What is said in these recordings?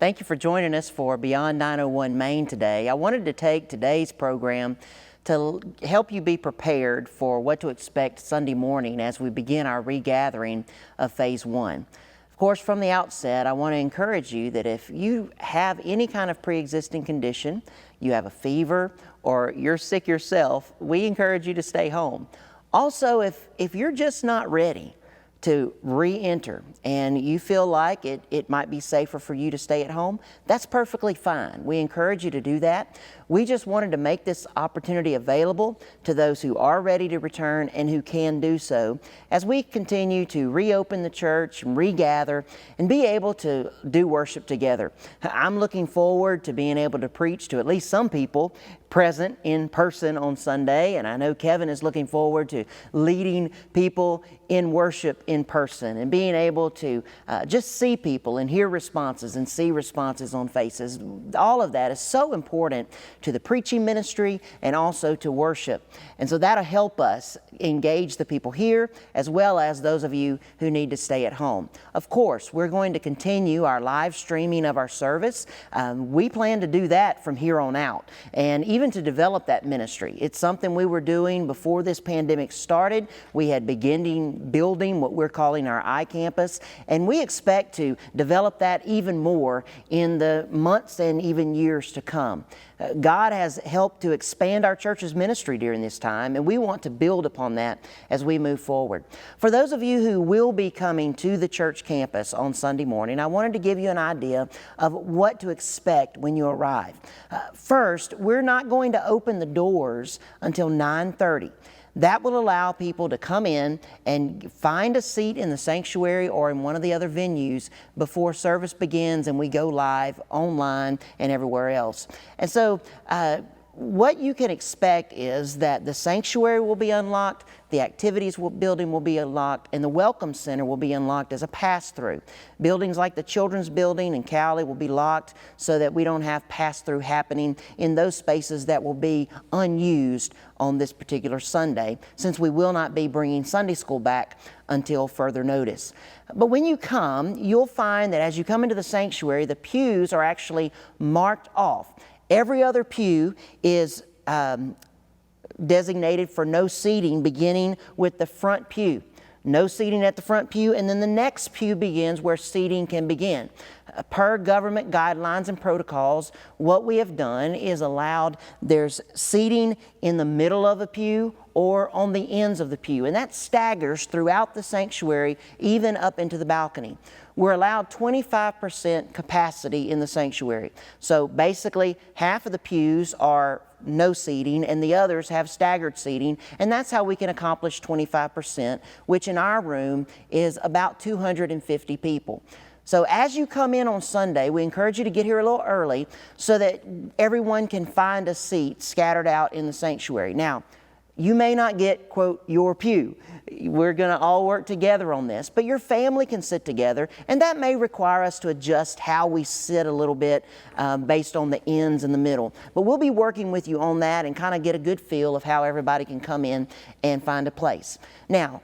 Thank you for joining us for Beyond 901 Main today. I wanted to take today's program to help you be prepared for what to expect Sunday morning as we begin our regathering of Phase 1. Of course, from the outset, I want to encourage you that if you have any kind of pre-existing condition, you have a fever, or you're sick yourself, we encourage you to stay home. Also, if you're just not ready to re-enter and you feel like it might be safer for you to stay at home, that's perfectly fine. We encourage you to do that. We just wanted to make this opportunity available to those who are ready to return and who can do so as we continue to reopen the church and regather and be able to do worship together. I'm looking forward to being able to preach to at least some people present in person on Sunday, and I know Kevin is looking forward to leading people in worship in person and being able to just see people and hear responses and see responses on faces. All of that is so important to the preaching ministry and also to worship. And so that'll help us engage the people here as well as those of you who need to stay at home. Of course, we're going to continue our live streaming of our service. We plan to do that from here on out, and even to develop that ministry. It's something we were doing before this pandemic started. We had beginning building what we're calling our iCampus, and we expect to develop that even more in the months and even years to come. God has helped to expand our church's ministry during this time, and we want to build upon that as we move forward. For those of you who will be coming to the church campus on Sunday morning, I wanted to give you an idea of what to expect when you arrive. First, we're not going to open the doors until 9:30. That will allow people to come in and find a seat in the sanctuary or in one of the other venues before service begins and we go live online and everywhere else. And so what you can expect is that the sanctuary will be unlocked, the activities building will be unlocked, and the welcome center will be unlocked as a pass-through. Buildings like the children's building and Cowley will be locked so that we don't have pass-through happening in those spaces that will be unused on this particular Sunday, since we will not be bringing Sunday school back until further notice. But when you come, you'll find that as you come into the sanctuary, the pews are actually marked off. Every other pew is designated for no seating, beginning with the front pew. No seating at the front pew, and then the next pew begins where seating can begin. Per government guidelines and protocols, what we have done is allowed there's seating in the middle of a pew or on the ends of the pew, and that staggers throughout the sanctuary, even up into the balcony. We're allowed 25% capacity in the sanctuary. So basically, half of the pews are no seating and the others have staggered seating, and that's how we can accomplish 25%, which in our room is about 250 people. So as you come in on Sunday, we encourage you to get here a little early so that everyone can find a seat scattered out in the sanctuary. Now, you may not get, quote, your pew. We're going to all work together on this, but your family can sit together, and that may require us to adjust how we sit a little bit based on the ends and the middle. But we'll be working with you on that and kind of get a good feel of how everybody can come in and find a place. Now,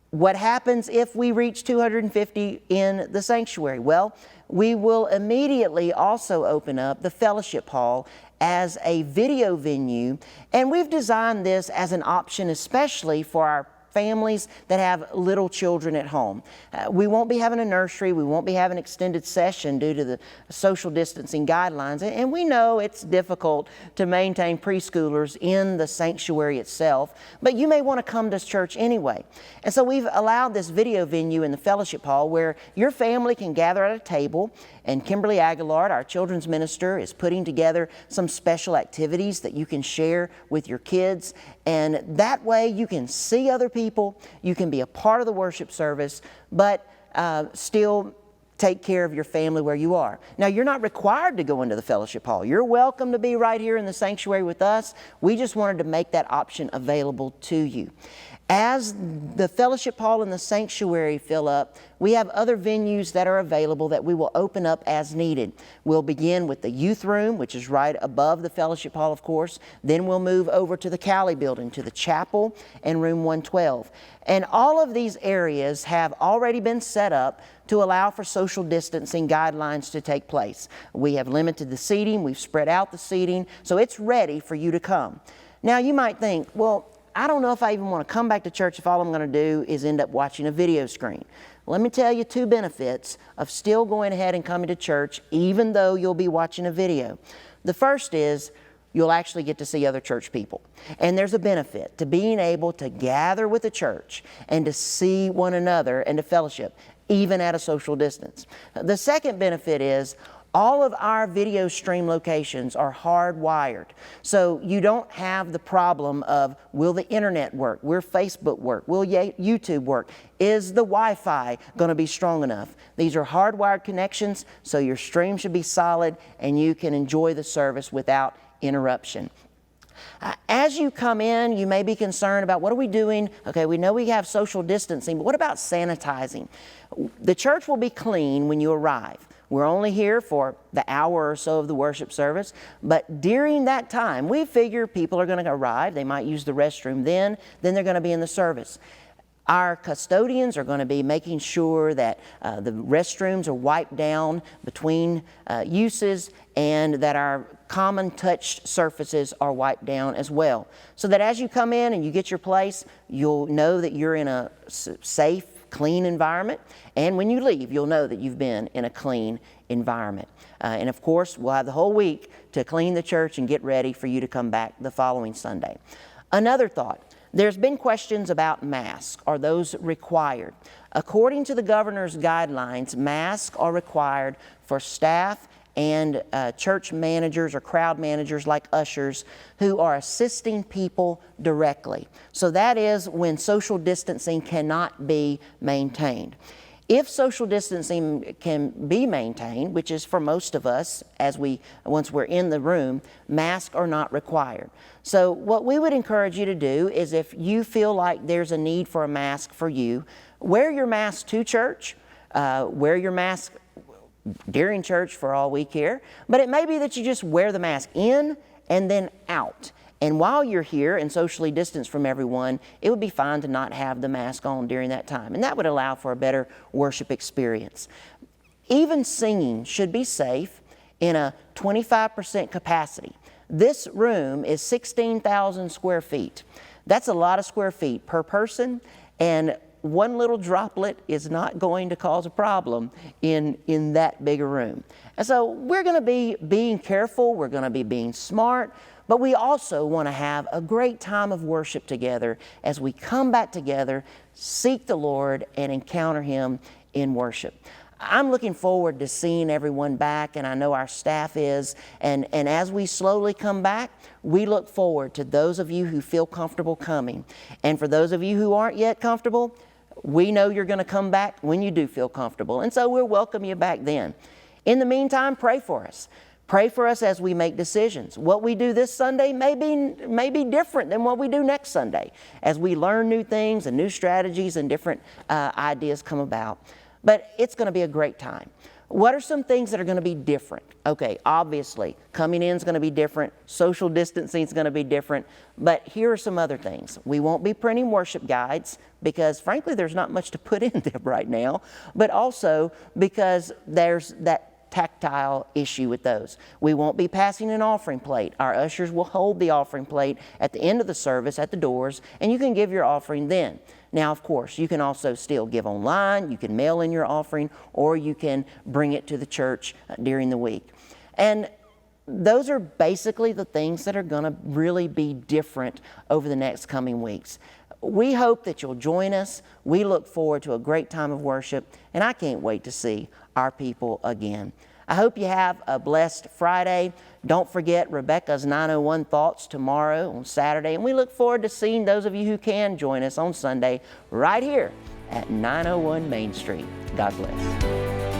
what happens if we reach 250 in the sanctuary? Well, we will immediately also open up the fellowship hall as a video venue, and we've designed this as an option especially for our families that have little children at home. We won't be having a nursery, we won't be having extended session due to the social distancing guidelines, and we know it's difficult to maintain preschoolers in the sanctuary itself, but you may want to come to church anyway. And so we've allowed this video venue in the fellowship hall where your family can gather at a table, and Kimberly Aguilar, our children's minister, is putting together some special activities that you can share with your kids, and that way you can see other people, you can be a part of the worship service, but still take care of your family where you are. Now, you're not required to go into the fellowship hall. You're welcome to be right here in the sanctuary with us. We just wanted to make that option available to you. As the fellowship hall and the sanctuary fill up, we have other venues that are available that we will open up as needed. We'll begin with the youth room, which is right above the fellowship hall, of course. Then we'll move over to the Cowley building, to the chapel and room 112. And all of these areas have already been set up to allow for social distancing guidelines to take place. We have limited the seating, we've spread out the seating, so it's ready for you to come. Now you might think, well, I don't know if I even want to come back to church if all I'm going to do is end up watching a video screen. Let me tell you two benefits of still going ahead and coming to church even though you'll be watching a video. The first is you'll actually get to see other church people. And there's a benefit to being able to gather with the church and to see one another and to fellowship, even at a social distance. The second benefit is all of our video stream locations are hardwired. So you don't have the problem of, will the internet work? Will Facebook work? Will YouTube work? Is the Wi-Fi going to be strong enough? These are hardwired connections, so your stream should be solid and you can enjoy the service without interruption. As you come in, you may be concerned about what are we doing? Okay, we know we have social distancing, but what about sanitizing? The church will be clean when you arrive. We're only here for the hour or so of the worship service, but during that time, we figure people are going to arrive. They might use the restroom then they're going to be in the service. Our custodians are going to be making sure that the restrooms are wiped down between uses and that our common touched surfaces are wiped down as well. So that as you come in and you get your place, you'll know that you're in a safe, clean environment. And when you leave, you'll know that you've been in a clean environment. And of course, we'll have the whole week to clean the church and get ready for you to come back the following Sunday. Another thought. There's been questions about masks. Are those required? According to the governor's guidelines, masks are required for staff and church managers or crowd managers like ushers who are assisting people directly. So that is when social distancing cannot be maintained. If social distancing can be maintained, which is for most of us once we're in the room, masks are not required. So what we would encourage you to do is if you feel like there's a need for a mask for you, wear your mask to church, wear your mask during church for all week here, but it may be that you just wear the mask in and then out. And while you're here and socially distanced from everyone, it would be fine to not have the mask on during that time. And that would allow for a better worship experience. Even singing should be safe in a 25% capacity. This room is 16,000 square feet. That's a lot of square feet per person, and one little droplet is not going to cause a problem in that big a room. And so we're going to be being careful, we're going to be being smart, but we also want to have a great time of worship together as we come back together, seek the Lord, and encounter Him in worship. I'm looking forward to seeing everyone back, and I know our staff is. And as we slowly come back, we look forward to those of you who feel comfortable coming. And for those of you who aren't yet comfortable, we know you're going to come back when you do feel comfortable. And so we'll welcome you back then. In the meantime, pray for us. Pray for us as we make decisions. What we do this Sunday may be different than what we do next Sunday as we learn new things and new strategies and different ideas come about. But it's going to be a great time. What are some things that are going to be different? Okay, obviously, coming in is going to be different. Social distancing is going to be different. But here are some other things. We won't be printing worship guides because, frankly, there's not much to put in them right now. But also because there's that tactile issue with those. We won't be passing an offering plate. Our ushers will hold the offering plate at the end of the service at the doors, and you can give your offering then. Now, of course, you can also still give online, you can mail in your offering, or you can bring it to the church during the week. And those are basically the things that are going to really be different over the next coming weeks. We hope that you'll join us. We look forward to a great time of worship, and I can't wait to see our people again. I hope you have a blessed Friday. Don't forget Rebecca's 901 Thoughts tomorrow on Saturday, and we look forward to seeing those of you who can join us on Sunday right here at 901 Main Street. God bless.